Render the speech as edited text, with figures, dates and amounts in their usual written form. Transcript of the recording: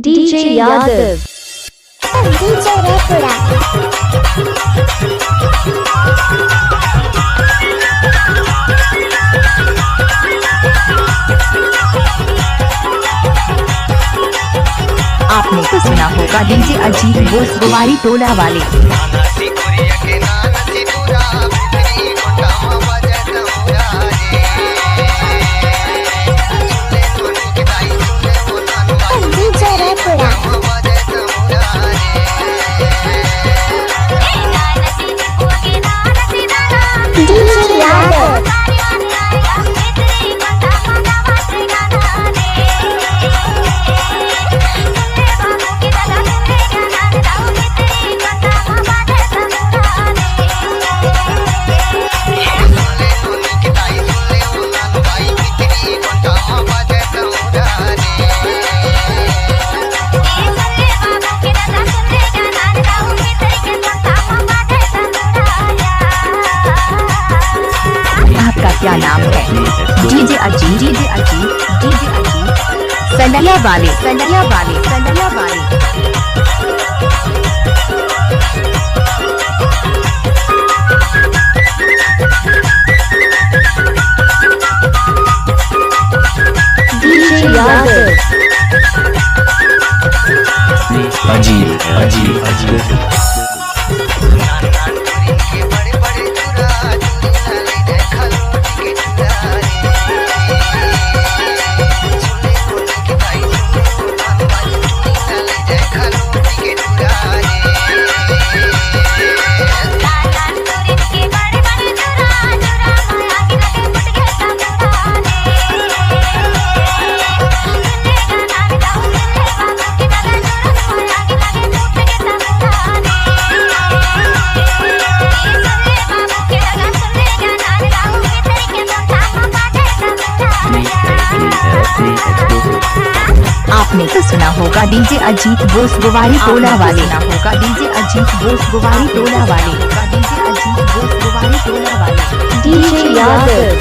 DJ Yadav. DJ Rekura. आपने तो सुना होगा डीजे अजीत बोस गुवारी टोला वाले। DJ Rekura. DJ Yadav. आपका क्या नाम है? DJ Ajit, DJ Ajit, DJ Ajit, Sandaliya वाले, संडलिया वाले, संडलिया वाले। DJ Yadav. अजीब आपने तो सुना होगा डीजे अजीत बोस गुवारी टोला वाले। सुना होगा डीजे अजीत बोस गुवारी टोला वाले। डीजे अजीत बोस गुवारी टोला वाले। DJ Yadav.